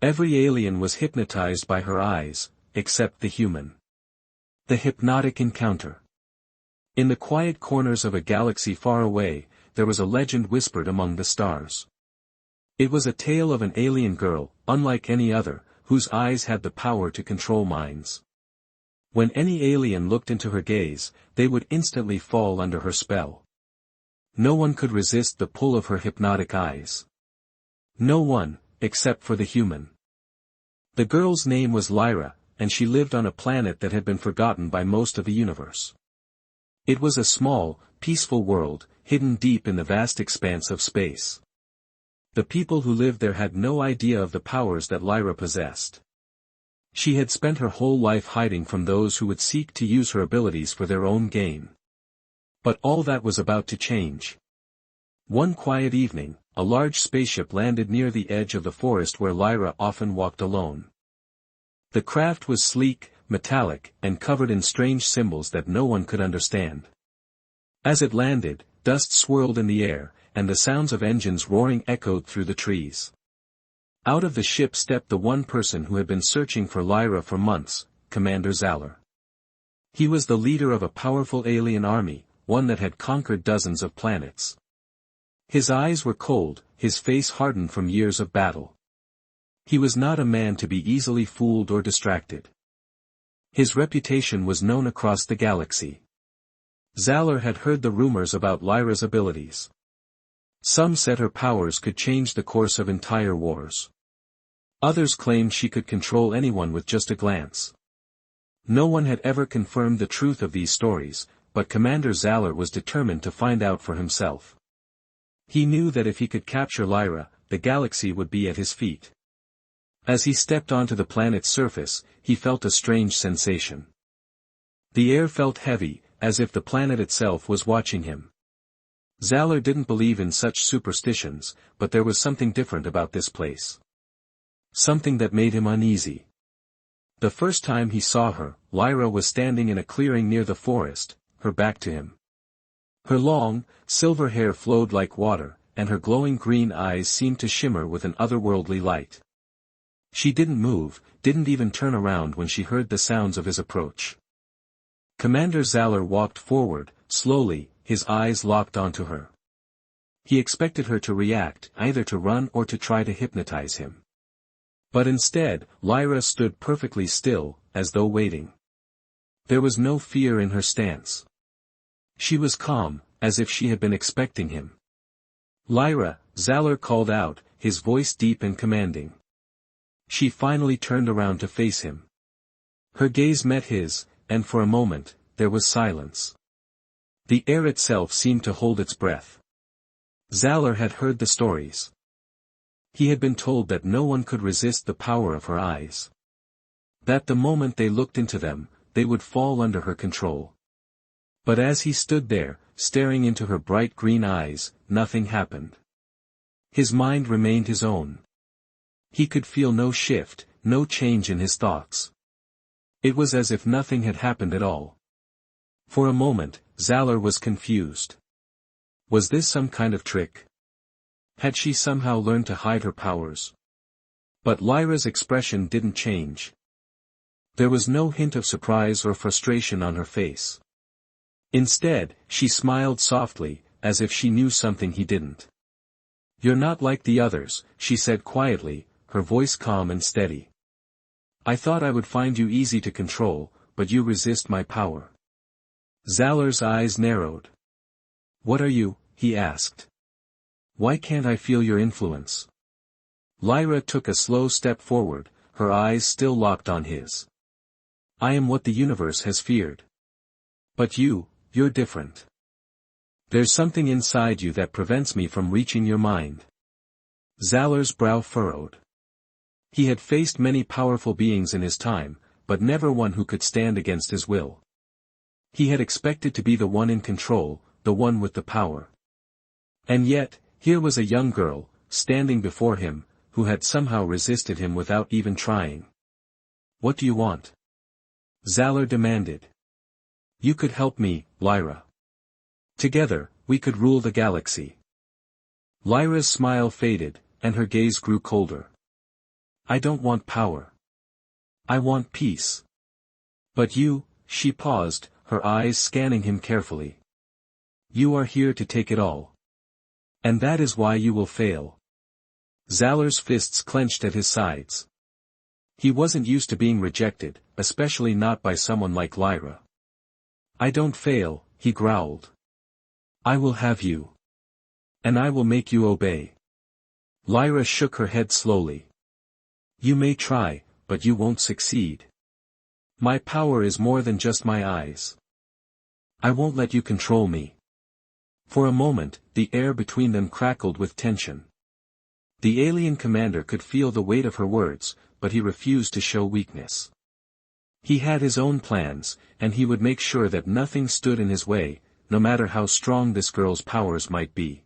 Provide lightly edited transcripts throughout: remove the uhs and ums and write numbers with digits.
Every alien was hypnotized by her eyes, except the human. The hypnotic encounter. In the quiet corners of a galaxy far away, there was a legend whispered among the stars. It was a tale of an alien girl, unlike any other, whose eyes had the power to control minds. When any alien looked into her gaze, they would instantly fall under her spell. No one could resist the pull of her hypnotic eyes. No one, except for the human. The girl's name was Lyra, and she lived on a planet that had been forgotten by most of the universe. It was a small, peaceful world, hidden deep in the vast expanse of space. The people who lived there had no idea of the powers that Lyra possessed. She had spent her whole life hiding from those who would seek to use her abilities for their own gain. But all that was about to change. One quiet evening, a large spaceship landed near the edge of the forest where Lyra often walked alone. The craft was sleek, metallic, and covered in strange symbols that no one could understand. As it landed, dust swirled in the air, and the sounds of engines roaring echoed through the trees. Out of the ship stepped the one person who had been searching for Lyra for months, Commander Zalor. He was the leader of a powerful alien army, one that had conquered dozens of planets. His eyes were cold, his face hardened from years of battle. He was not a man to be easily fooled or distracted. His reputation was known across the galaxy. Zalor had heard the rumors about Lyra's abilities. Some said her powers could change the course of entire wars. Others claimed she could control anyone with just a glance. No one had ever confirmed the truth of these stories, but Commander Zalor was determined to find out for himself. He knew that if he could capture Lyra, the galaxy would be at his feet. As he stepped onto the planet's surface, he felt a strange sensation. The air felt heavy, as if the planet itself was watching him. Zalor didn't believe in such superstitions, but there was something different about this place. Something that made him uneasy. The first time he saw her, Lyra was standing in a clearing near the forest, her back to him. Her long, silver hair flowed like water, and her glowing green eyes seemed to shimmer with an otherworldly light. She didn't move, didn't even turn around when she heard the sounds of his approach. Commander Zalor walked forward, slowly, his eyes locked onto her. He expected her to react, either to run or to try to hypnotize him. But instead, Lyra stood perfectly still, as though waiting. There was no fear in her stance. She was calm, as if she had been expecting him. "Lyra," Zalor called out, his voice deep and commanding. She finally turned around to face him. Her gaze met his, and for a moment, there was silence. The air itself seemed to hold its breath. Zalor had heard the stories. He had been told that no one could resist the power of her eyes. That the moment they looked into them, they would fall under her control. But as he stood there, staring into her bright green eyes, nothing happened. His mind remained his own. He could feel no shift, no change in his thoughts. It was as if nothing had happened at all. For a moment, Zalor was confused. Was this some kind of trick? Had she somehow learned to hide her powers? But Lyra's expression didn't change. There was no hint of surprise or frustration on her face. Instead, she smiled softly, as if she knew something he didn't. "You're not like the others," she said quietly, her voice calm and steady. "I thought I would find you easy to control, but you resist my power." Zalor's eyes narrowed. "What are you?" he asked. "Why can't I feel your influence?" Lyra took a slow step forward, her eyes still locked on his. "I am what the universe has feared. But you're different. There's something inside you that prevents me from reaching your mind." Zalor's brow furrowed. He had faced many powerful beings in his time, but never one who could stand against his will. He had expected to be the one in control, the one with the power. And yet, here was a young girl, standing before him, who had somehow resisted him without even trying. "What do you want?" Zalor demanded. "You could help me, Lyra. Together, we could rule the galaxy." Lyra's smile faded, and her gaze grew colder. I don't want power. I want peace. But you, she paused, her eyes scanning him carefully. You are here to take it all. And that is why you will fail. Zalor's fists clenched at his sides. He wasn't used to being rejected, especially not by someone like Lyra. I don't fail, he growled. I will have you. And I will make you obey. Lyra shook her head slowly. You may try, but you won't succeed. My power is more than just my eyes. I won't let you control me. For a moment, the air between them crackled with tension. The alien commander could feel the weight of her words, but he refused to show weakness. He had his own plans, and he would make sure that nothing stood in his way, no matter how strong this girl's powers might be.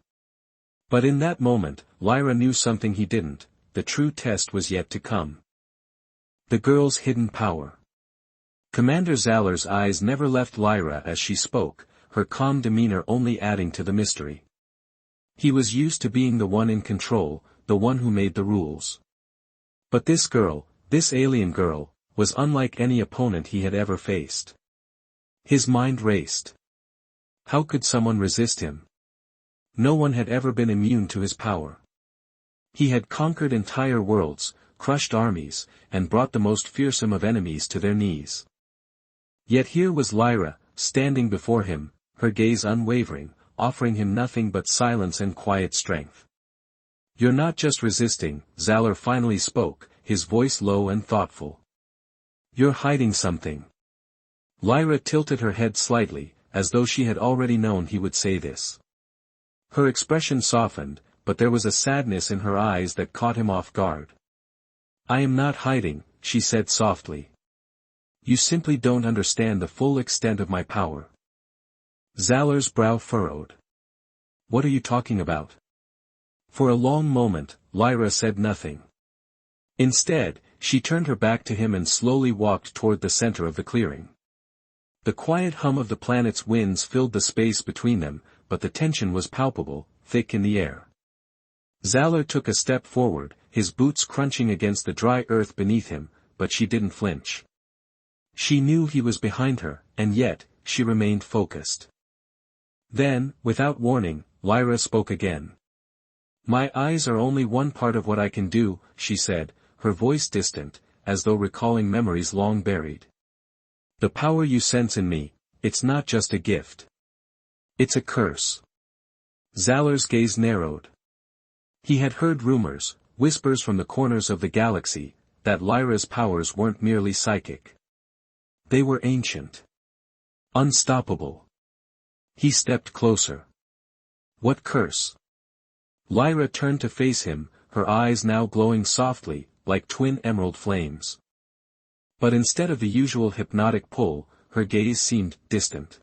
But in that moment, Lyra knew something he didn't. The true test was yet to come. The girl's hidden power. Commander Zalor's eyes never left Lyra as she spoke, her calm demeanor only adding to the mystery. He was used to being the one in control, the one who made the rules. But this girl, this alien girl, was unlike any opponent he had ever faced. His mind raced. How could someone resist him? No one had ever been immune to his power. He had conquered entire worlds, crushed armies, and brought the most fearsome of enemies to their knees. Yet here was Lyra, standing before him, her gaze unwavering, offering him nothing but silence and quiet strength. You're not just resisting, Zalor finally spoke, his voice low and thoughtful. You're hiding something. Lyra tilted her head slightly, as though she had already known he would say this. Her expression softened, but there was a sadness in her eyes that caught him off guard. I am not hiding, she said softly. You simply don't understand the full extent of my power. Zalor's brow furrowed. What are you talking about? For a long moment, Lyra said nothing. Instead, she turned her back to him and slowly walked toward the center of the clearing. The quiet hum of the planet's winds filled the space between them, but the tension was palpable, thick in the air. Zalor took a step forward, his boots crunching against the dry earth beneath him, but she didn't flinch. She knew he was behind her, and yet, she remained focused. Then, without warning, Lyra spoke again. My eyes are only one part of what I can do, she said, her voice distant, as though recalling memories long buried. The power you sense in me, it's not just a gift. It's a curse. Zalor's gaze narrowed. He had heard rumors, whispers from the corners of the galaxy, that Lyra's powers weren't merely psychic. They were ancient. Unstoppable. He stepped closer. What curse? Lyra turned to face him, her eyes now glowing softly, like twin emerald flames. But instead of the usual hypnotic pull, her gaze seemed distant.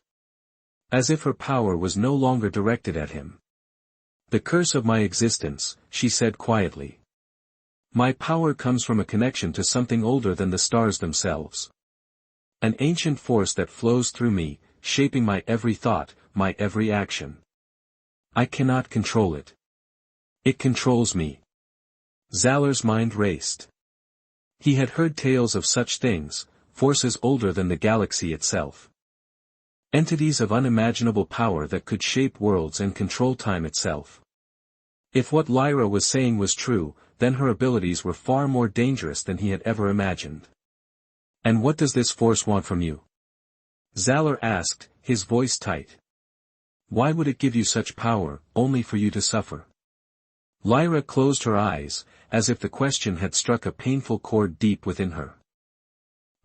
As if her power was no longer directed at him. The curse of my existence, she said quietly. My power comes from a connection to something older than the stars themselves. An ancient force that flows through me, shaping my every thought, my every action. I cannot control it. It controls me. Zalor's mind raced. He had heard tales of such things, forces older than the galaxy itself. Entities of unimaginable power that could shape worlds and control time itself. If what Lyra was saying was true, then her abilities were far more dangerous than he had ever imagined. And what does this force want from you? Zalor asked, his voice tight. Why would it give you such power, only for you to suffer? Lyra closed her eyes, as if the question had struck a painful chord deep within her.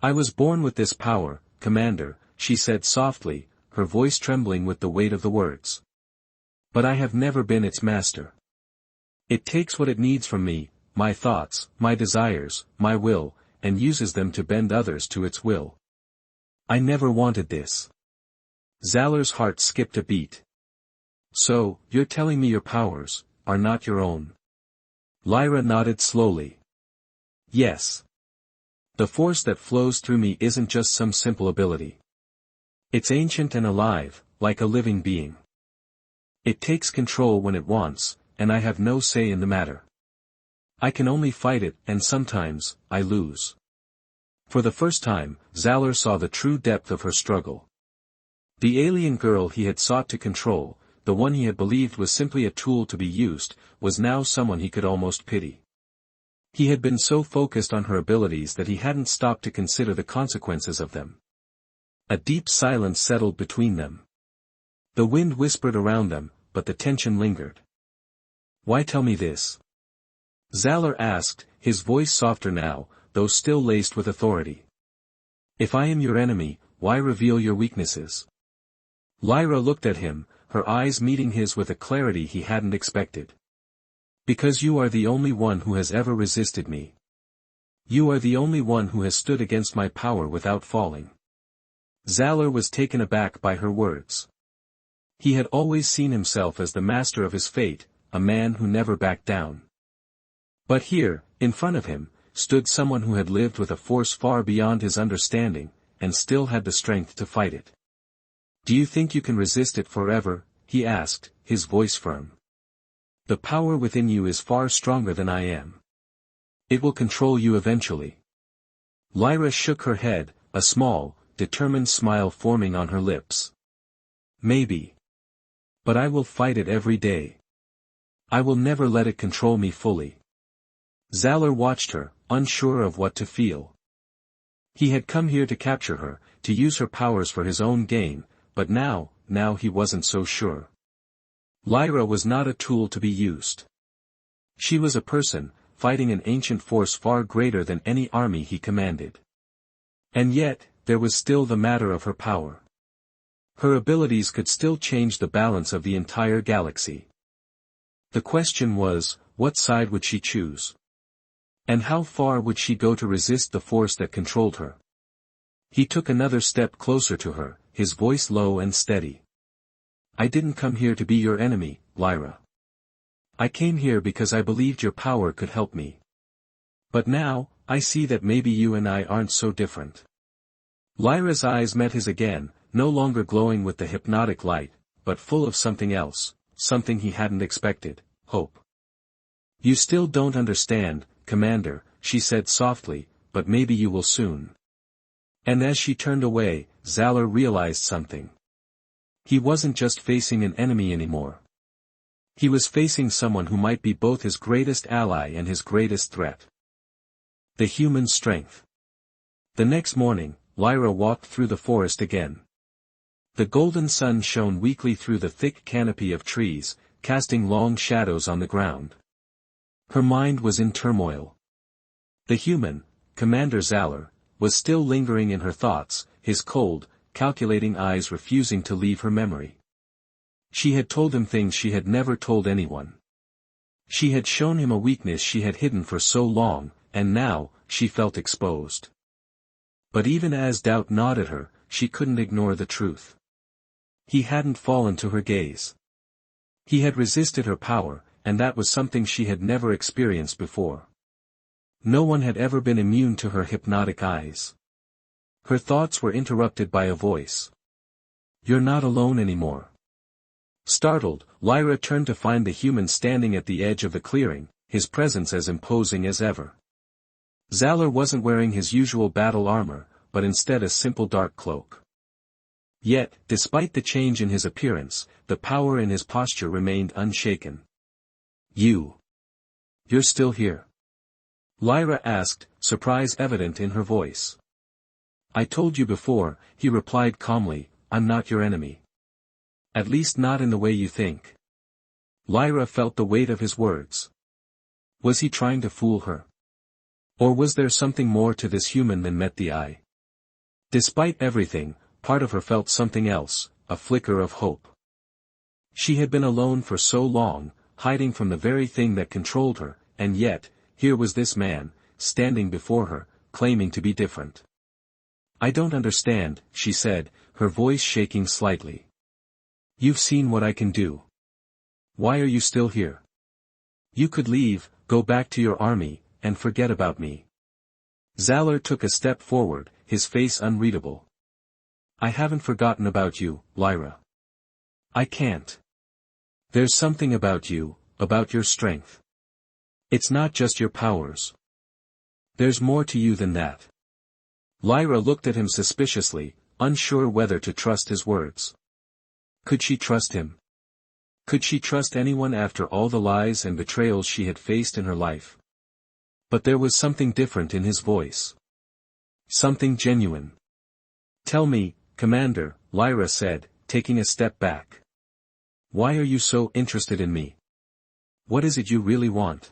I was born with this power, Commander, she said softly, her voice trembling with the weight of the words. But I have never been its master. It takes what it needs from me, my thoughts, my desires, my will, and uses them to bend others to its will. I never wanted this. Zalor's heart skipped a beat. So, you're telling me your powers are not your own? Lyra nodded slowly. Yes. The force that flows through me isn't just some simple ability. It's ancient and alive, like a living being. It takes control when it wants, and I have no say in the matter. I can only fight it, and sometimes, I lose. For the first time, Zalor saw the true depth of her struggle. The alien girl he had sought to control, the one he had believed was simply a tool to be used, was now someone he could almost pity. He had been so focused on her abilities that he hadn't stopped to consider the consequences of them. A deep silence settled between them. The wind whispered around them, but the tension lingered. "Why tell me this?" Zalor asked, his voice softer now, though still laced with authority. "If I am your enemy, why reveal your weaknesses?" Lyra looked at him, her eyes meeting his with a clarity he hadn't expected. "Because you are the only one who has ever resisted me. You are the only one who has stood against my power without falling." Zalor was taken aback by her words. He had always seen himself as the master of his fate, a man who never backed down. But here, in front of him, stood someone who had lived with a force far beyond his understanding, and still had the strength to fight it. "Do you think you can resist it forever?" he asked, his voice firm. "The power within you is far stronger than I am. It will control you eventually." Lyra shook her head, a small, determined smile forming on her lips. "Maybe. But I will fight it every day. I will never let it control me fully." Zalor watched her, unsure of what to feel. He had come here to capture her, to use her powers for his own gain, but now he wasn't so sure. Lyra was not a tool to be used. She was a person, fighting an ancient force far greater than any army he commanded. And yet, there was still the matter of her power. Her abilities could still change the balance of the entire galaxy. The question was, what side would she choose? And how far would she go to resist the force that controlled her? He took another step closer to her, his voice low and steady. "I didn't come here to be your enemy, Lyra. I came here because I believed your power could help me. But now, I see that maybe you and I aren't so different." Lyra's eyes met his again, no longer glowing with the hypnotic light, but full of something else, something he hadn't expected, hope. "You still don't understand, Commander," she said softly, "but maybe you will soon." And as she turned away, Zalor realized something. He wasn't just facing an enemy anymore. He was facing someone who might be both his greatest ally and his greatest threat. The human strength. The next morning, Lyra walked through the forest again. The golden sun shone weakly through the thick canopy of trees, casting long shadows on the ground. Her mind was in turmoil. The human, Commander Zalor, was still lingering in her thoughts, his cold, calculating eyes refusing to leave her memory. She had told him things she had never told anyone. She had shown him a weakness she had hidden for so long, and now, she felt exposed. But even as doubt gnawed at her, she couldn't ignore the truth. He hadn't fallen to her gaze. He had resisted her power, and that was something she had never experienced before. No one had ever been immune to her hypnotic eyes. Her thoughts were interrupted by a voice. "You're not alone anymore." Startled, Lyra turned to find the human standing at the edge of the clearing, his presence as imposing as ever. Zalor wasn't wearing his usual battle armor, but instead a simple dark cloak. Yet, despite the change in his appearance, the power in his posture remained unshaken. You're still here?" Lyra asked, surprise evident in her voice. "I told you before," he replied calmly, "I'm not your enemy. At least not in the way you think." Lyra felt the weight of his words. Was he trying to fool her? Or was there something more to this human than met the eye? Despite everything, part of her felt something else, a flicker of hope. She had been alone for so long, hiding from the very thing that controlled her, and yet, here was this man, standing before her, claiming to be different. "I don't understand," she said, her voice shaking slightly. "You've seen what I can do. Why are you still here? You could leave, go back to your army, and forget about me." Zalor took a step forward, his face unreadable. "I haven't forgotten about you, Lyra. I can't. There's something about you, about your strength. It's not just your powers. There's more to you than that. Lyra looked at him suspiciously, unsure whether to trust his words. Could she trust him? Could she trust anyone after all the lies and betrayals she had faced in her life? But there was something different in his voice. Something genuine. Tell me, Commander, Lyra said, taking a step back. Why are you so interested in me? What is it you really want?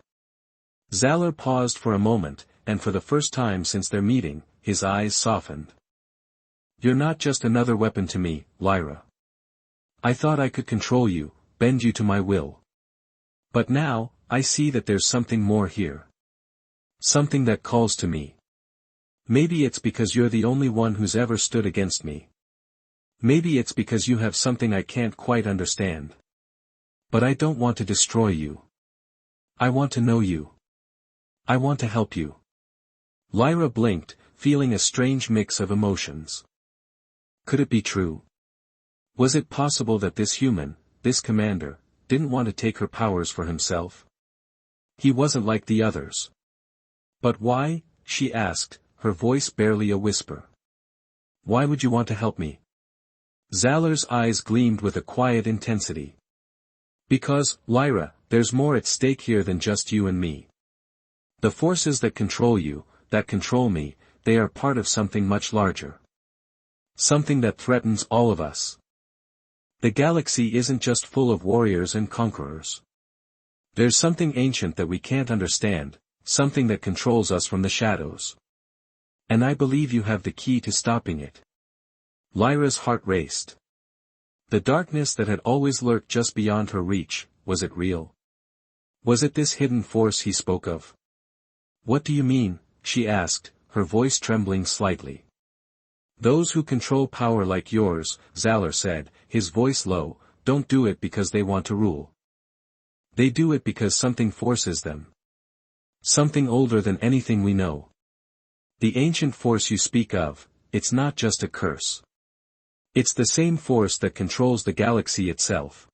Zalor paused for a moment, and for the first time since their meeting, his eyes softened. You're not just another weapon to me, Lyra. I thought I could control you, bend you to my will. But now, I see that there's something more here. Something that calls to me. Maybe it's because you're the only one who's ever stood against me. Maybe it's because you have something I can't quite understand. But I don't want to destroy you. I want to know you. I want to help you. Lyra blinked, feeling a strange mix of emotions. Could it be true? Was it possible that this human, this commander, didn't want to take her powers for himself? He wasn't like the others. But why, she asked, her voice barely a whisper. Why would you want to help me? Zalor's eyes gleamed with a quiet intensity. Because, Lyra, there's more at stake here than just you and me. The forces that control you, that control me, they are part of something much larger. Something that threatens all of us. The galaxy isn't just full of warriors and conquerors. There's something ancient that we can't understand, something that controls us from the shadows. And I believe you have the key to stopping it. Lyra's heart raced. The darkness that had always lurked just beyond her reach, was it real? Was it this hidden force he spoke of? What do you mean? She asked, her voice trembling slightly. Those who control power like yours, Zalor said, his voice low, don't do it because they want to rule. They do it because something forces them. Something older than anything we know. The ancient force you speak of, it's not just a curse. It's the same force that controls the galaxy itself.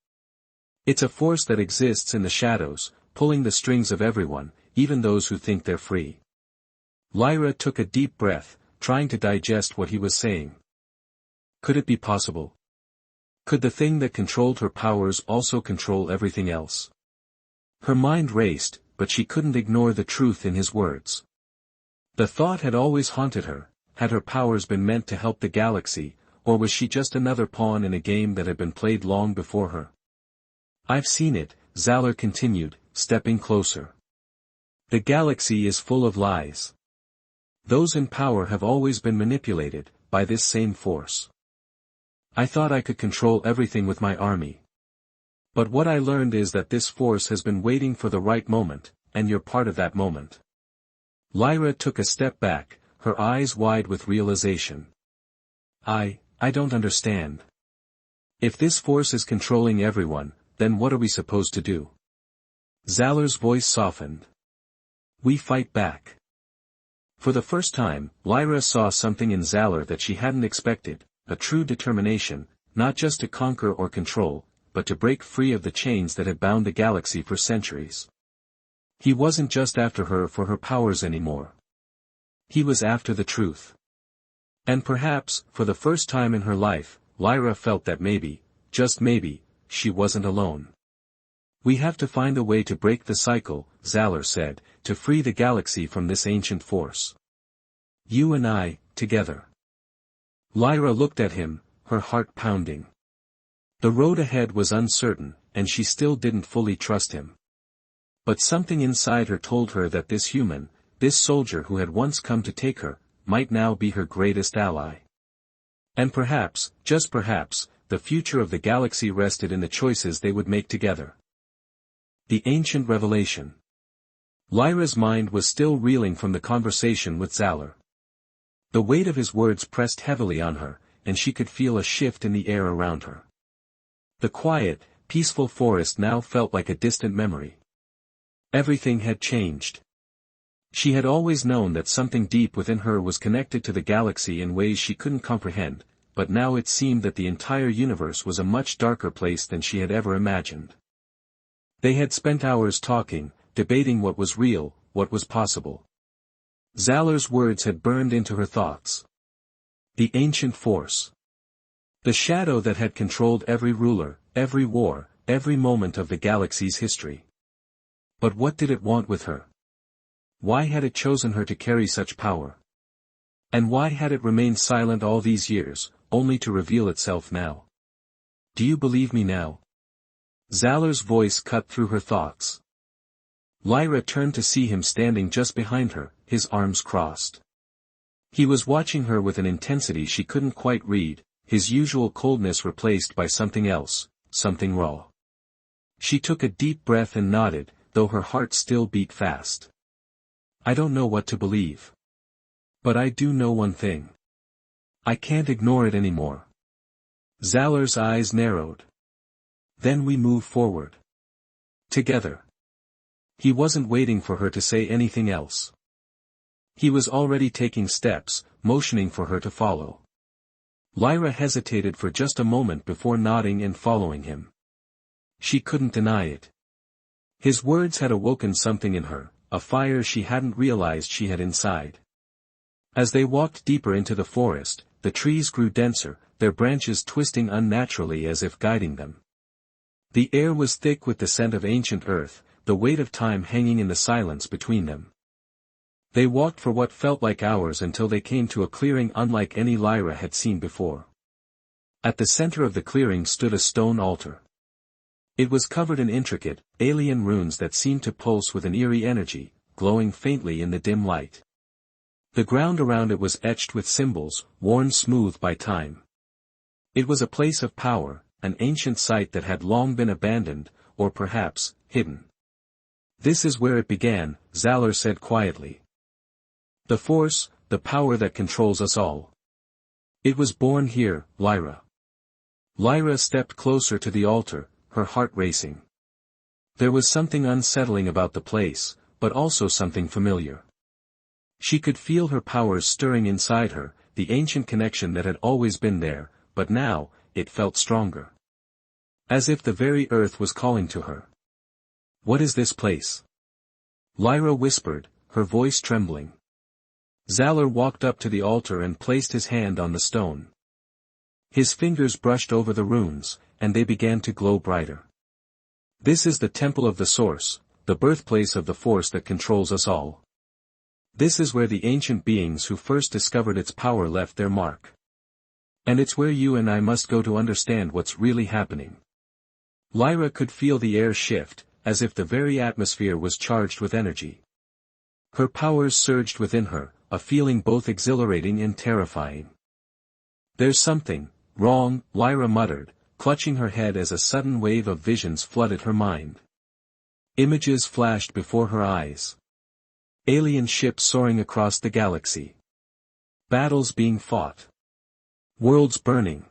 It's a force that exists in the shadows, pulling the strings of everyone, even those who think they're free. Lyra took a deep breath, trying to digest what he was saying. Could it be possible? Could the thing that controlled her powers also control everything else? Her mind raced, but she couldn't ignore the truth in his words. The thought had always haunted her, had her powers been meant to help the galaxy, or was she just another pawn in a game that had been played long before her? I've seen it, Zalor continued, stepping closer. The galaxy is full of lies. Those in power have always been manipulated, by this same force. I thought I could control everything with my army. But what I learned is that this force has been waiting for the right moment, and you're part of that moment. Lyra took a step back, her eyes wide with realization. I don't understand. If this force is controlling everyone, then what are we supposed to do? Zalor's voice softened. We fight back. For the first time, Lyra saw something in Zalor that she hadn't expected, a true determination, not just to conquer or control, but to break free of the chains that had bound the galaxy for centuries. He wasn't just after her for her powers anymore. He was after the truth. And perhaps, for the first time in her life, Lyra felt that maybe, just maybe, she wasn't alone. We have to find a way to break the cycle, Zalor said, to free the galaxy from this ancient force. You and I, together. Lyra looked at him, her heart pounding. The road ahead was uncertain, and she still didn't fully trust him. But something inside her told her that this human, this soldier who had once come to take her, might now be her greatest ally. And perhaps, just perhaps, the future of the galaxy rested in the choices they would make together. The ancient revelation. Lyra's mind was still reeling from the conversation with Zalor. The weight of his words pressed heavily on her, and she could feel a shift in the air around her. The quiet, peaceful forest now felt like a distant memory. Everything had changed. She had always known that something deep within her was connected to the galaxy in ways she couldn't comprehend, but now it seemed that the entire universe was a much darker place than she had ever imagined. They had spent hours talking, debating what was real, what was possible. Zalor's words had burned into her thoughts. The ancient force. The shadow that had controlled every ruler, every war, every moment of the galaxy's history. But what did it want with her? Why had it chosen her to carry such power? And why had it remained silent all these years, only to reveal itself now? Do you believe me now? Zalor's voice cut through her thoughts. Lyra turned to see him standing just behind her, his arms crossed. He was watching her with an intensity she couldn't quite read, his usual coldness replaced by something else, something raw. She took a deep breath and nodded, though her heart still beat fast. I don't know what to believe. But I do know one thing. I can't ignore it anymore. Zalor's eyes narrowed. Then we move forward. Together. He wasn't waiting for her to say anything else. He was already taking steps, motioning for her to follow. Lyra hesitated for just a moment before nodding and following him. She couldn't deny it. His words had awoken something in her, a fire she hadn't realized she had inside. As they walked deeper into the forest, the trees grew denser, their branches twisting unnaturally as if guiding them. The air was thick with the scent of ancient earth, the weight of time hanging in the silence between them. They walked for what felt like hours until they came to a clearing unlike any Lyra had seen before. At the center of the clearing stood a stone altar. It was covered in intricate, alien runes that seemed to pulse with an eerie energy, glowing faintly in the dim light. The ground around it was etched with symbols, worn smooth by time. It was a place of power, an ancient site that had long been abandoned, or perhaps, hidden. This is where it began, Zalor said quietly. The force, the power that controls us all. It was born here, Lyra. Lyra stepped closer to the altar, her heart racing. There was something unsettling about the place, but also something familiar. She could feel her powers stirring inside her, the ancient connection that had always been there, but now, it felt stronger. As if the very earth was calling to her. What is this place? Lyra whispered, her voice trembling. Zalor walked up to the altar and placed his hand on the stone. His fingers brushed over the runes, and they began to glow brighter. This is the temple of the source, the birthplace of the force that controls us all. This is where the ancient beings who first discovered its power left their mark. And it's where you and I must go to understand what's really happening. Lyra could feel the air shift, as if the very atmosphere was charged with energy. Her powers surged within her, a feeling both exhilarating and terrifying. There's something wrong, Lyra muttered, clutching her head as a sudden wave of visions flooded her mind. Images flashed before her eyes. Alien ships soaring across the galaxy. Battles being fought. Worlds burning.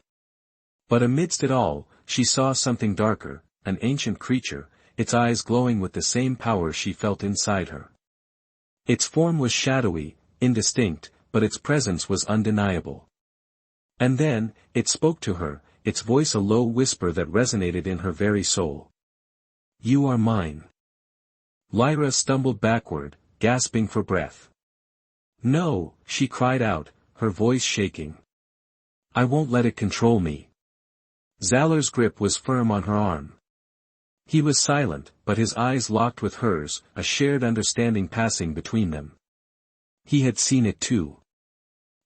But amidst it all, she saw something darker, an ancient creature, its eyes glowing with the same power she felt inside her. Its form was shadowy, indistinct, but its presence was undeniable. And then, it spoke to her, its voice a low whisper that resonated in her very soul. You are mine. Lyra stumbled backward, gasping for breath. No, she cried out, her voice shaking. I won't let it control me. Zalor's grip was firm on her arm. He was silent, but his eyes locked with hers, a shared understanding passing between them. He had seen it too.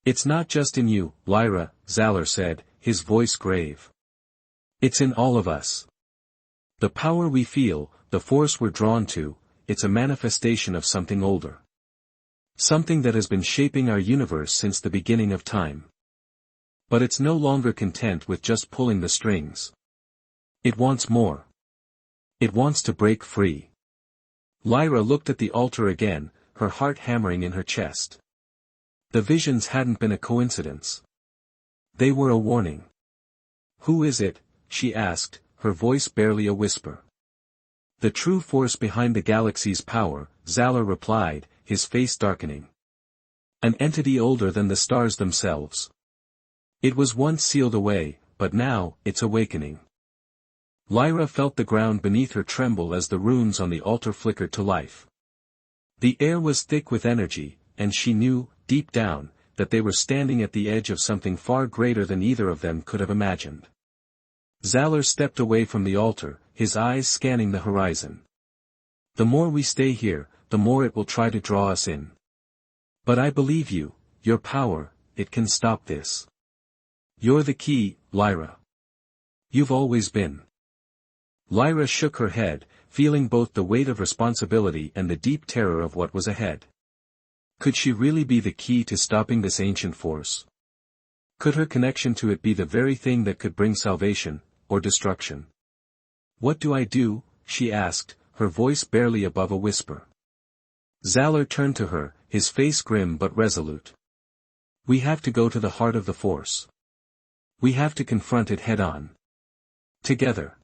It's not just in you, Lyra, Zalor said, his voice grave. It's in all of us. The power we feel, the force we're drawn to, it's a manifestation of something older. Something that has been shaping our universe since the beginning of time. But it's no longer content with just pulling the strings. It wants more. It wants to break free. Lyra looked at the altar again, her heart hammering in her chest. The visions hadn't been a coincidence. They were a warning. Who is it? She asked, her voice barely a whisper. The true force behind the galaxy's power, Zalor replied, his face darkening. An entity older than the stars themselves. It was once sealed away, but now, it's awakening. Lyra felt the ground beneath her tremble as the runes on the altar flickered to life. The air was thick with energy, and she knew, deep down, that they were standing at the edge of something far greater than either of them could have imagined. Zalor stepped away from the altar, his eyes scanning the horizon. The more we stay here, the more it will try to draw us in. But I believe you, your power, it can stop this. You're the key, Lyra. You've always been. Lyra shook her head, feeling both the weight of responsibility and the deep terror of what was ahead. Could she really be the key to stopping this ancient force? Could her connection to it be the very thing that could bring salvation, or destruction? What do I do? She asked, her voice barely above a whisper. Zalor turned to her, his face grim but resolute. We have to go to the heart of the force. We have to confront it head-on. Together.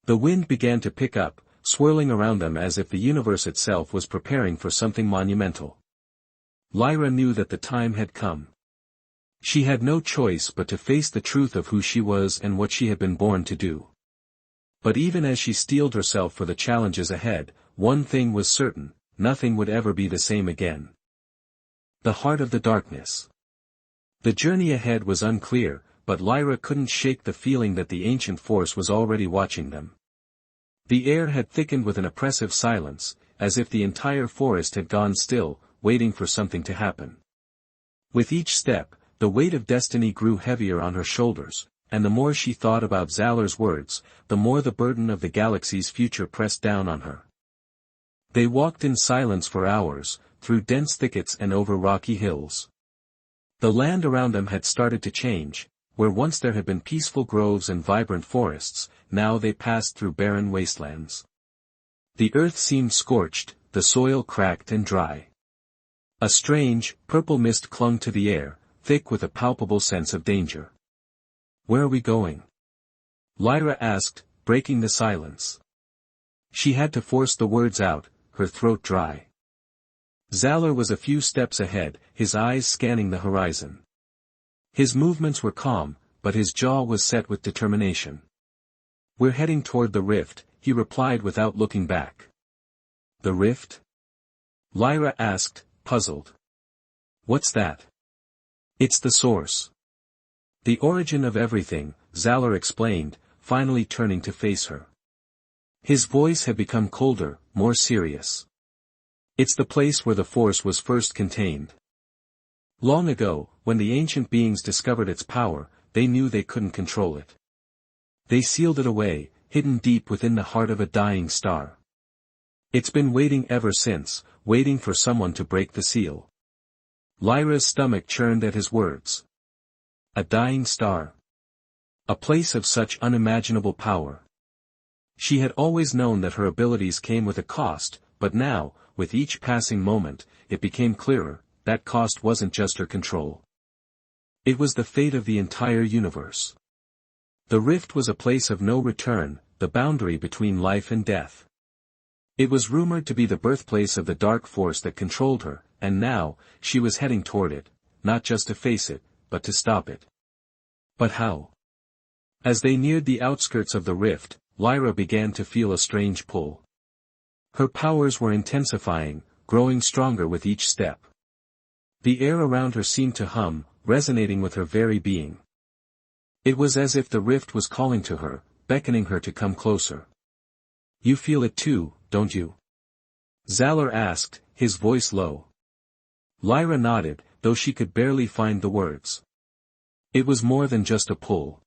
The wind began to pick up, swirling around them as if the universe itself was preparing for something monumental. Lyra knew that the time had come. She had no choice but to face the truth of who she was and what she had been born to do. But even as she steeled herself for the challenges ahead, one thing was certain, nothing would ever be the same again. The heart of the darkness. The journey ahead was unclear, but Lyra couldn't shake the feeling that the ancient force was already watching them. The air had thickened with an oppressive silence, as if the entire forest had gone still, waiting for something to happen. With each step, the weight of destiny grew heavier on her shoulders, and the more she thought about Zalor's words, the more the burden of the galaxy's future pressed down on her. They walked in silence for hours, through dense thickets and over rocky hills. The land around them had started to change, where once there had been peaceful groves and vibrant forests, now they passed through barren wastelands. The earth seemed scorched, the soil cracked and dry. A strange, purple mist clung to the air, thick with a palpable sense of danger. Where are we going? Lyra asked, breaking the silence. She had to force the words out, her throat dry. Zalor was a few steps ahead, his eyes scanning the horizon. His movements were calm, but his jaw was set with determination. We're heading toward the rift, he replied without looking back. The rift? Lyra asked, puzzled. What's that? It's the source. The origin of everything, Zalor explained, finally turning to face her. His voice had become colder, more serious. It's the place where the force was first contained. Long ago, when the ancient beings discovered its power, they knew they couldn't control it. They sealed it away, hidden deep within the heart of a dying star. It's been waiting ever since, waiting for someone to break the seal. Lyra's stomach churned at his words. A dying star. A place of such unimaginable power. She had always known that her abilities came with a cost, but now, with each passing moment, it became clearer, that cost wasn't just her control. It was the fate of the entire universe. The rift was a place of no return, the boundary between life and death. It was rumored to be the birthplace of the dark force that controlled her, and now, she was heading toward it, not just to face it, but to stop it. But how? As they neared the outskirts of the rift, Lyra began to feel a strange pull. Her powers were intensifying, growing stronger with each step. The air around her seemed to hum, resonating with her very being. It was as if the rift was calling to her, beckoning her to come closer. You feel it too, don't you? Zalor asked, his voice low. Lyra nodded, though she could barely find the words. It was more than just a pull.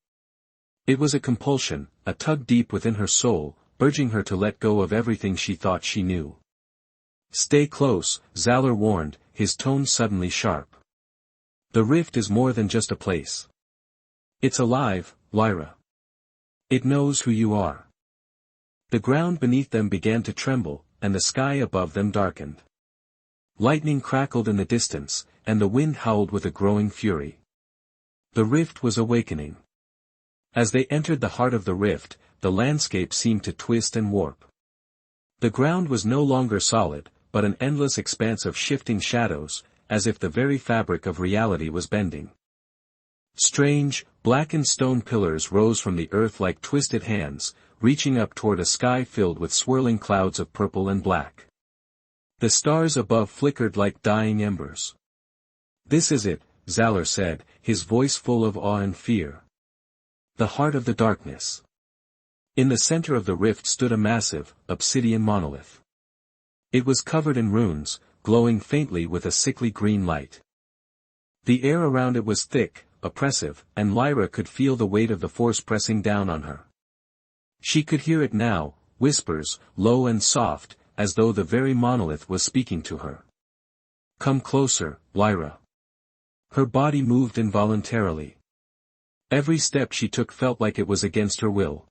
It was a compulsion, a tug deep within her soul, urging her to let go of everything she thought she knew. Stay close, Zalor warned, his tone suddenly sharp. The rift is more than just a place. It's alive, Lyra. It knows who you are. The ground beneath them began to tremble, and the sky above them darkened. Lightning crackled in the distance, and the wind howled with a growing fury. The rift was awakening. As they entered the heart of the rift, the landscape seemed to twist and warp. The ground was no longer solid, but an endless expanse of shifting shadows, as if the very fabric of reality was bending. Strange, blackened stone pillars rose from the earth like twisted hands, reaching up toward a sky filled with swirling clouds of purple and black. The stars above flickered like dying embers. "This is it," Zalor said, his voice full of awe and fear. "The heart of the darkness." In the center of the rift stood a massive, obsidian monolith. It was covered in runes, glowing faintly with a sickly green light. The air around it was thick, oppressive, and Lyra could feel the weight of the force pressing down on her. She could hear it now, whispers, low and soft, as though the very monolith was speaking to her. "Come closer, Lyra." Her body moved involuntarily. Every step she took felt like it was against her will.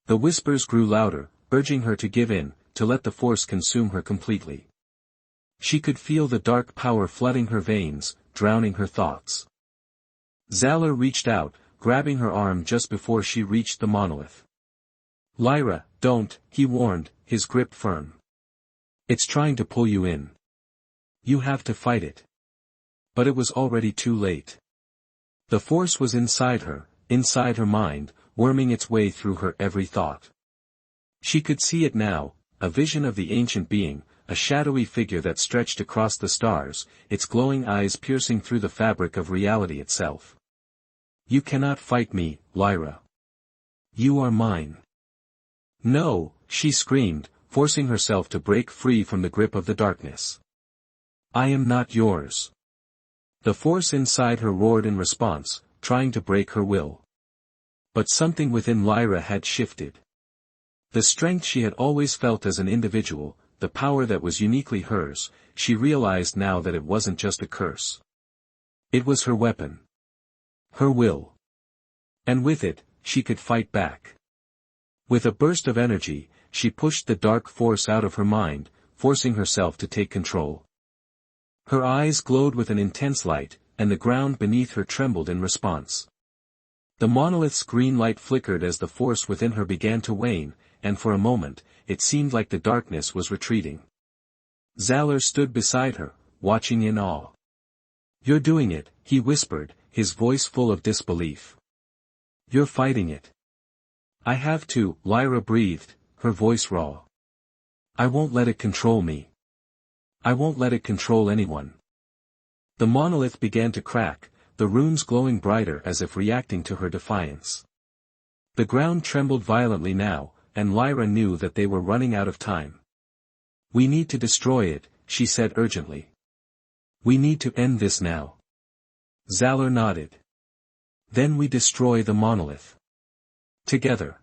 The whispers grew louder, urging her to give in, to let the force consume her completely. She could feel the dark power flooding her veins, drowning her thoughts. Zalor reached out, grabbing her arm just before she reached the monolith. "Lyra, don't," he warned, his grip firm. "It's trying to pull you in. You have to fight it." But it was already too late. The force was inside her mind, worming its way through her every thought. She could see it now, a vision of the ancient being, a shadowy figure that stretched across the stars, its glowing eyes piercing through the fabric of reality itself. "You cannot fight me, Lyra. You are mine." "No," she screamed, forcing herself to break free from the grip of the darkness. "I am not yours." The force inside her roared in response, trying to break her will. But something within Lyra had shifted. The strength she had always felt as an individual, the power that was uniquely hers, she realized now that it wasn't just a curse. It was her weapon. Her will. And with it, she could fight back. With a burst of energy, she pushed the dark force out of her mind, forcing herself to take control. Her eyes glowed with an intense light, and the ground beneath her trembled in response. The monolith's green light flickered as the force within her began to wane, and for a moment, it seemed like the darkness was retreating. Zalor stood beside her, watching in awe. "You're doing it," he whispered, his voice full of disbelief. "You're fighting it." "I have to," Lyra breathed, her voice raw. "I won't let it control me. I won't let it control anyone." The monolith began to crack, the runes glowing brighter as if reacting to her defiance. The ground trembled violently now, and Lyra knew that they were running out of time. "We need to destroy it," she said urgently. "We need to end this now." Zalor nodded. "Then we destroy the monolith. Together."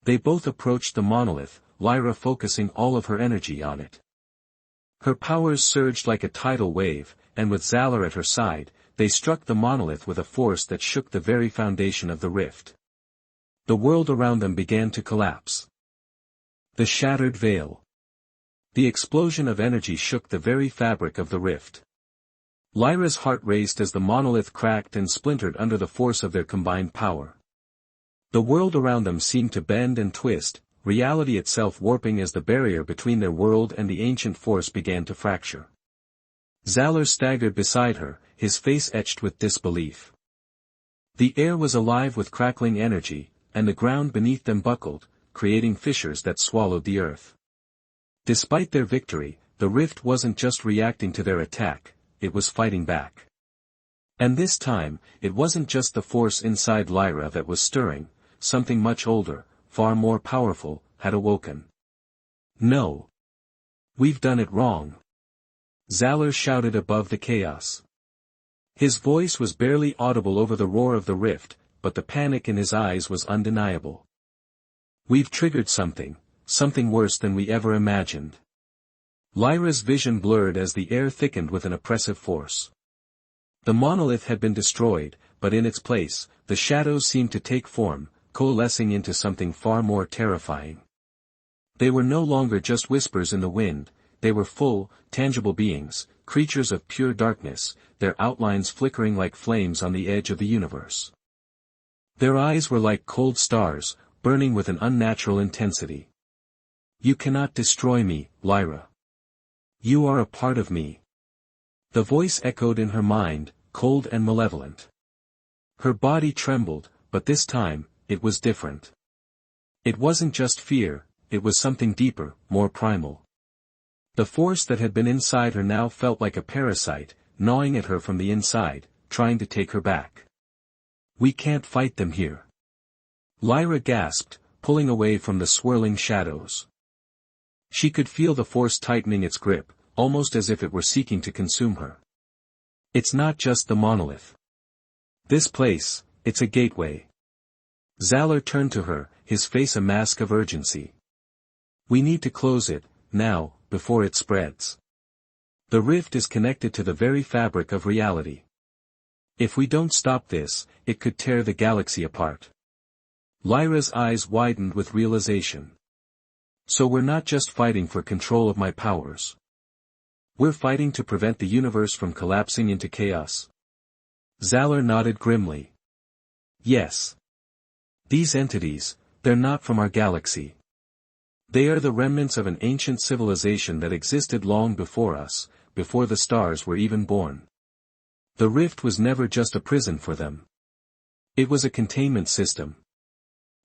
They both approached the monolith, Lyra focusing all of her energy on it. Her powers surged like a tidal wave, and with Zalor at her side, they struck the monolith with a force that shook the very foundation of the rift. The world around them began to collapse. The shattered veil. The explosion of energy shook the very fabric of the rift. Lyra's heart raced as the monolith cracked and splintered under the force of their combined power. The world around them seemed to bend and twist, reality itself warping as the barrier between their world and the ancient force began to fracture. Zalor staggered beside her, his face etched with disbelief. The air was alive with crackling energy, and the ground beneath them buckled, creating fissures that swallowed the earth. Despite their victory, the rift wasn't just reacting to their attack, it was fighting back. And this time, it wasn't just the force inside Lyra that was stirring, something much older, far more powerful, had awoken. "No. We've done it wrong." Zalor shouted above the chaos. His voice was barely audible over the roar of the rift, but the panic in his eyes was undeniable. "We've triggered something worse than we ever imagined." Lyra's vision blurred as the air thickened with an oppressive force. The monolith had been destroyed, but in its place, the shadows seemed to take form, coalescing into something far more terrifying. They were no longer just whispers in the wind, they were full, tangible beings, creatures of pure darkness, their outlines flickering like flames on the edge of the universe. Their eyes were like cold stars, burning with an unnatural intensity. "You cannot destroy me, Lyra. You are a part of me." The voice echoed in her mind, cold and malevolent. Her body trembled, but this time, it was different. It wasn't just fear, it was something deeper, more primal. The force that had been inside her now felt like a parasite, gnawing at her from the inside, trying to take her back. We can't fight them here. Lyra gasped, pulling away from the swirling shadows. She could feel the force tightening its grip, almost as if it were seeking to consume her. It's not just the monolith. This place, it's a gateway. Zalor turned to her, his face a mask of urgency. We need to close it, now, before it spreads. The rift is connected to the very fabric of reality. If we don't stop this, it could tear the galaxy apart. Lyra's eyes widened with realization. So we're not just fighting for control of my powers. We're fighting to prevent the universe from collapsing into chaos. Zalor nodded grimly. Yes. These entities, they're not from our galaxy. They are the remnants of an ancient civilization that existed long before us, before the stars were even born. The rift was never just a prison for them. It was a containment system.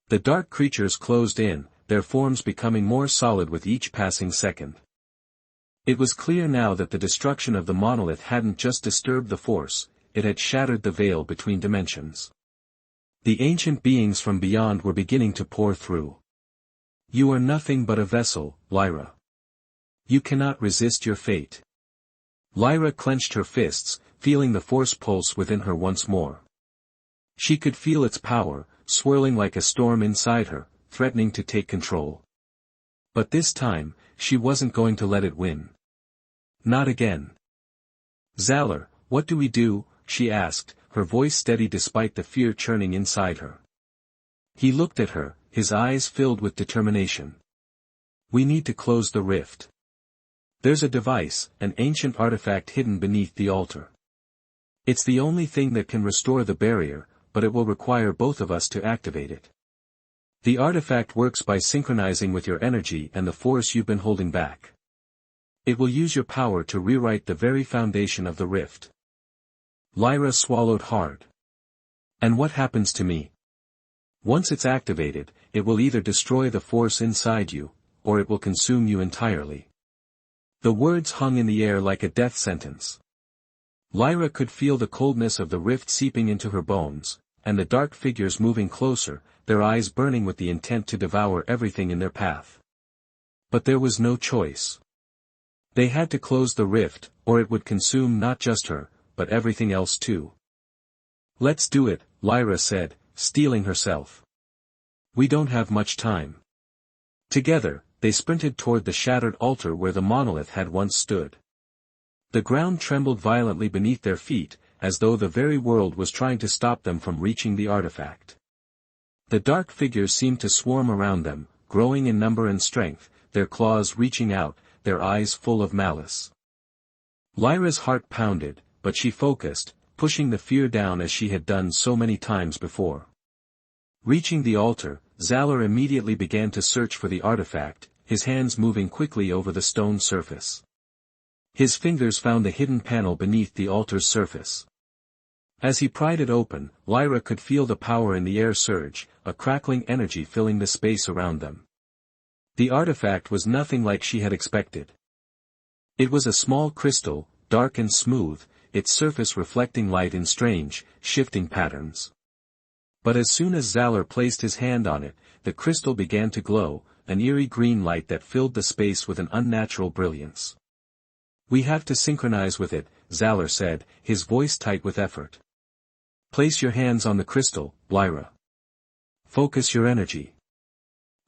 The dark creatures closed in, their forms becoming more solid with each passing second. It was clear now that the destruction of the monolith hadn't just disturbed the force, it had shattered the veil between dimensions. The ancient beings from beyond were beginning to pour through. You are nothing but a vessel, Lyra. You cannot resist your fate. Lyra clenched her fists, feeling the force pulse within her once more. She could feel its power, swirling like a storm inside her, threatening to take control. But this time, she wasn't going to let it win. Not again. Zalor, what do we do? She asked, her voice steady despite the fear churning inside her. He looked at her, his eyes filled with determination. We need to close the rift. There's a device, an ancient artifact hidden beneath the altar. It's the only thing that can restore the barrier, but it will require both of us to activate it. The artifact works by synchronizing with your energy and the force you've been holding back. It will use your power to rewrite the very foundation of the rift. Lyra swallowed hard. And what happens to me? Once it's activated, it will either destroy the force inside you, or it will consume you entirely. The words hung in the air like a death sentence. Lyra could feel the coldness of the rift seeping into her bones, and the dark figures moving closer, their eyes burning with the intent to devour everything in their path. But there was no choice. They had to close the rift, or it would consume not just her, but everything else too. Let's do it, Lyra said, steeling herself. We don't have much time. Together, they sprinted toward the shattered altar where the monolith had once stood. The ground trembled violently beneath their feet, as though the very world was trying to stop them from reaching the artifact. The dark figures seemed to swarm around them, growing in number and strength, their claws reaching out, their eyes full of malice. Lyra's heart pounded, but she focused, pushing the fear down as she had done so many times before. Reaching the altar, Zalor immediately began to search for the artifact, his hands moving quickly over the stone surface. His fingers found the hidden panel beneath the altar's surface. As he pried it open, Lyra could feel the power in the air surge, a crackling energy filling the space around them. The artifact was nothing like she had expected. It was a small crystal, dark and smooth, its surface reflecting light in strange, shifting patterns. But as soon as Zalor placed his hand on it, the crystal began to glow, an eerie green light that filled the space with an unnatural brilliance. We have to synchronize with it, Zalor said, his voice tight with effort. Place your hands on the crystal, Lyra. Focus your energy.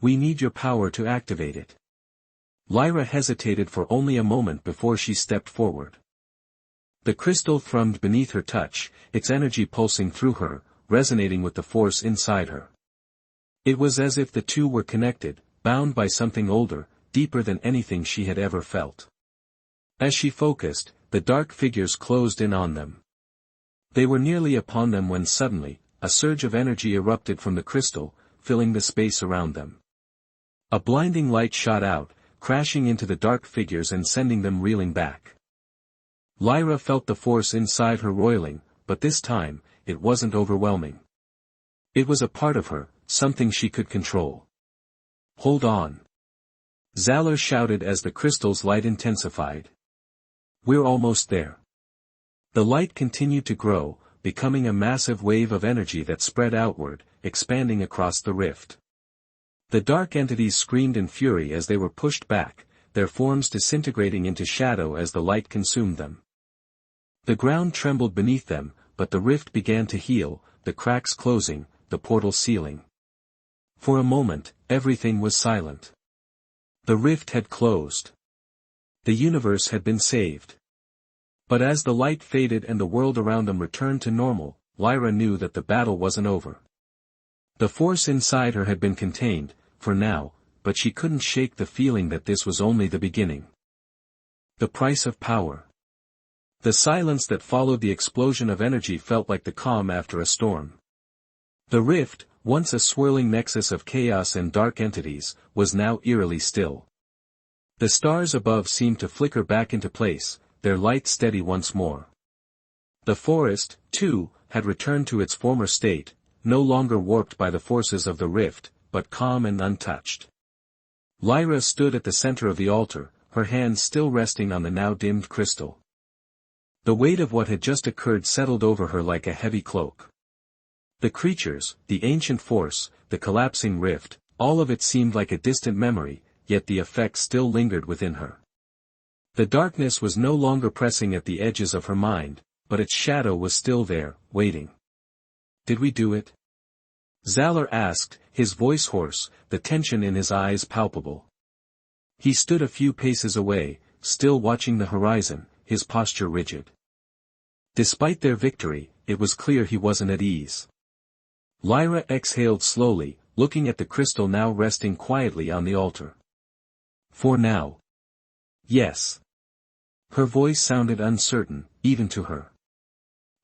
We need your power to activate it. Lyra hesitated for only a moment before she stepped forward. The crystal thrummed beneath her touch, its energy pulsing through her, resonating with the force inside her. It was as if the two were connected, bound by something older, deeper than anything she had ever felt. As she focused, the dark figures closed in on them. They were nearly upon them when suddenly, a surge of energy erupted from the crystal, filling the space around them. A blinding light shot out, crashing into the dark figures and sending them reeling back. Lyra felt the force inside her roiling, but this time, it wasn't overwhelming. It was a part of her, something she could control. Hold on. Zalor shouted as the crystal's light intensified. We're almost there. The light continued to grow, becoming a massive wave of energy that spread outward, expanding across the rift. The dark entities screamed in fury as they were pushed back, their forms disintegrating into shadow as the light consumed them. The ground trembled beneath them, but the rift began to heal, the cracks closing, the portal sealing. For a moment, everything was silent. The rift had closed. The universe had been saved. But as the light faded and the world around them returned to normal, Lyra knew that the battle wasn't over. The force inside her had been contained, for now, but she couldn't shake the feeling that this was only the beginning. The price of power. The silence that followed the explosion of energy felt like the calm after a storm. The rift, once a swirling nexus of chaos and dark entities, was now eerily still. The stars above seemed to flicker back into place, their light steady once more. The forest, too, had returned to its former state, no longer warped by the forces of the rift, but calm and untouched. Lyra stood at the center of the altar, her hands still resting on the now dimmed crystal. The weight of what had just occurred settled over her like a heavy cloak. The creatures, the ancient force, the collapsing rift, all of it seemed like a distant memory, yet the effect still lingered within her. The darkness was no longer pressing at the edges of her mind, but its shadow was still there, waiting. Did we do it? Zalor asked, his voice hoarse, the tension in his eyes palpable. He stood a few paces away, still watching the horizon, his posture rigid. Despite their victory, it was clear he wasn't at ease. Lyra exhaled slowly, looking at the crystal now resting quietly on the altar. For now. Yes. Her voice sounded uncertain, even to her.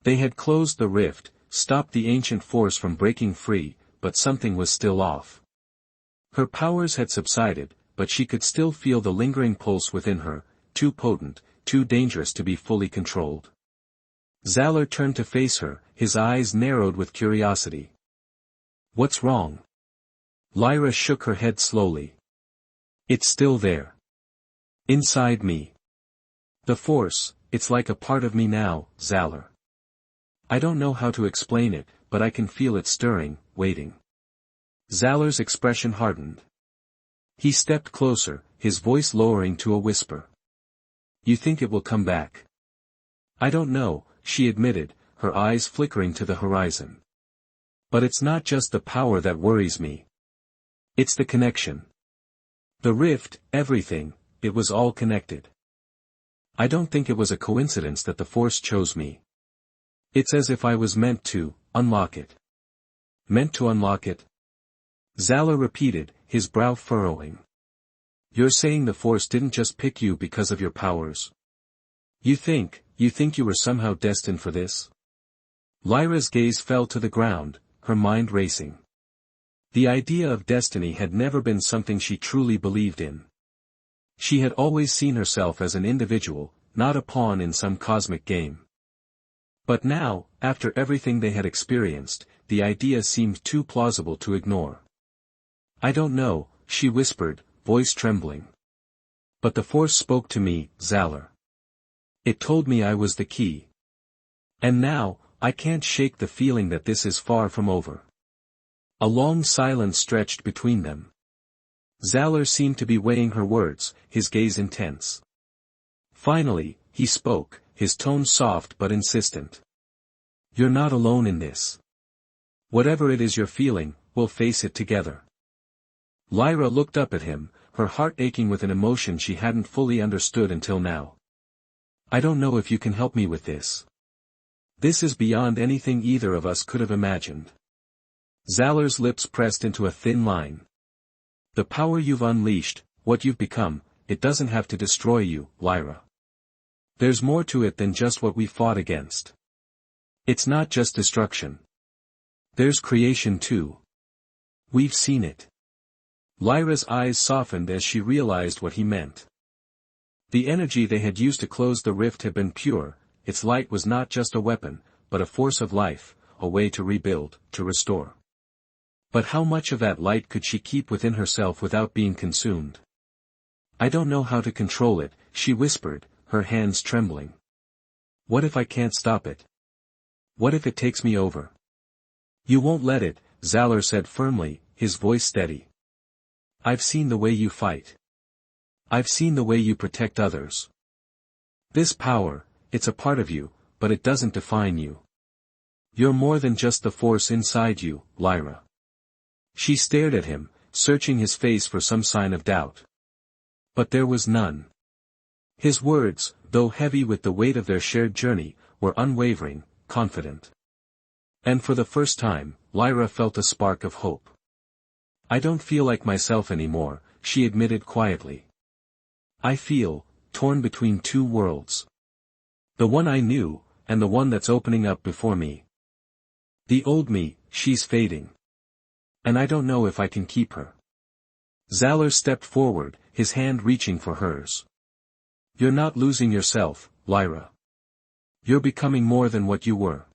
They had closed the rift, stopped the ancient force from breaking free, but something was still off. Her powers had subsided, but she could still feel the lingering pulse within her, too potent, too dangerous to be fully controlled. Zalor turned to face her, his eyes narrowed with curiosity. What's wrong? Lyra shook her head slowly. It's still there. Inside me. The force, it's like a part of me now, Zalor. I don't know how to explain it, but I can feel it stirring, waiting. Zalor's expression hardened. He stepped closer, his voice lowering to a whisper. You think it will come back? I don't know, she admitted, her eyes flickering to the horizon. But it's not just the power that worries me. It's the connection. The rift, everything, it was all connected. I don't think it was a coincidence that the force chose me. It's as if I was meant to unlock it. Meant to unlock it? Zalor repeated, his brow furrowing. You're saying the force didn't just pick you because of your powers? You think you were somehow destined for this? Lyra's gaze fell to the ground, her mind racing. The idea of destiny had never been something she truly believed in. She had always seen herself as an individual, not a pawn in some cosmic game. But now, after everything they had experienced, the idea seemed too plausible to ignore. I don't know, she whispered, voice trembling. But the force spoke to me, Zalor. It told me I was the key. And now, I can't shake the feeling that this is far from over. A long silence stretched between them. Zalor seemed to be weighing her words, his gaze intense. Finally, he spoke, his tone soft but insistent. You're not alone in this. Whatever it is you're feeling, we'll face it together. Lyra looked up at him, her heart aching with an emotion she hadn't fully understood until now. I don't know if you can help me with this. This is beyond anything either of us could have imagined. Zalor's lips pressed into a thin line. The power you've unleashed, what you've become, it doesn't have to destroy you, Lyra. There's more to it than just what we fought against. It's not just destruction. There's creation too. We've seen it. Lyra's eyes softened as she realized what he meant. The energy they had used to close the rift had been pure, its light was not just a weapon, but a force of life, a way to rebuild, to restore. But how much of that light could she keep within herself without being consumed? I don't know how to control it, she whispered, her hands trembling. What if I can't stop it? What if it takes me over? You won't let it, Zalor said firmly, his voice steady. I've seen the way you fight. I've seen the way you protect others. This power, it's a part of you, but it doesn't define you. You're more than just the force inside you, Lyra. She stared at him, searching his face for some sign of doubt. But there was none. His words, though heavy with the weight of their shared journey, were unwavering, confident. And for the first time, Lyra felt a spark of hope. I don't feel like myself anymore, she admitted quietly. I feel, torn between two worlds. The one I knew, and the one that's opening up before me. The old me, she's fading. And I don't know if I can keep her. Zalor stepped forward, his hand reaching for hers. You're not losing yourself, Lyra. You're becoming more than what you were.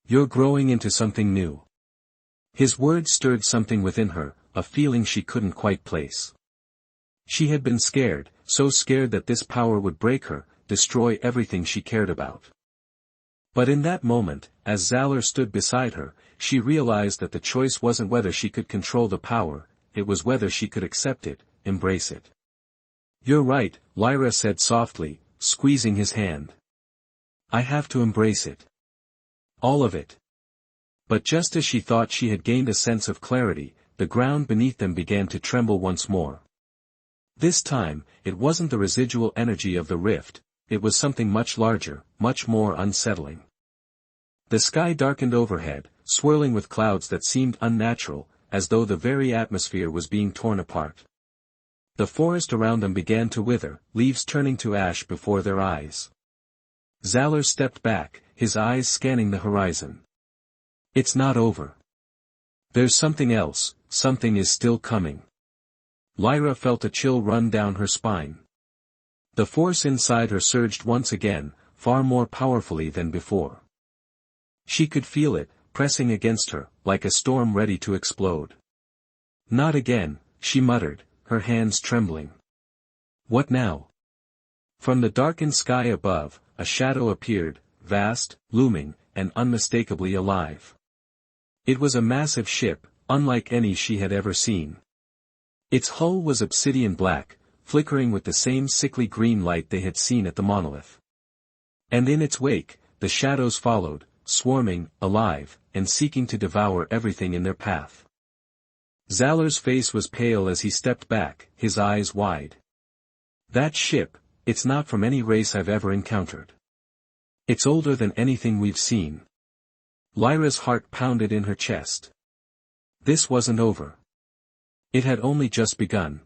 You're growing into something new. His words stirred something within her, a feeling she couldn't quite place. She had been scared, so scared that this power would break her, destroy everything she cared about. But in that moment, as Zalor stood beside her, she realized that the choice wasn't whether she could control the power, it was whether she could accept it, embrace it. You're right, Lyra said softly, squeezing his hand. I have to embrace it. All of it. But just as she thought she had gained a sense of clarity, the ground beneath them began to tremble once more. This time, it wasn't the residual energy of the rift, it was something much larger, much more unsettling. The sky darkened overhead, swirling with clouds that seemed unnatural, as though the very atmosphere was being torn apart. The forest around them began to wither, leaves turning to ash before their eyes. Zalor stepped back, his eyes scanning the horizon. It's not over. There's something else, something is still coming. Lyra felt a chill run down her spine. The force inside her surged once again, far more powerfully than before. She could feel it, pressing against her, like a storm ready to explode. Not again, she muttered, her hands trembling. What now? From the darkened sky above, a shadow appeared, vast, looming, and unmistakably alive. It was a massive ship, unlike any she had ever seen. Its hull was obsidian black, flickering with the same sickly green light they had seen at the monolith. And in its wake, the shadows followed, swarming, alive, and seeking to devour everything in their path. Zalor's face was pale as he stepped back, his eyes wide. That ship, it's not from any race I've ever encountered. It's older than anything we've seen. Lyra's heart pounded in her chest. This wasn't over. It had only just begun.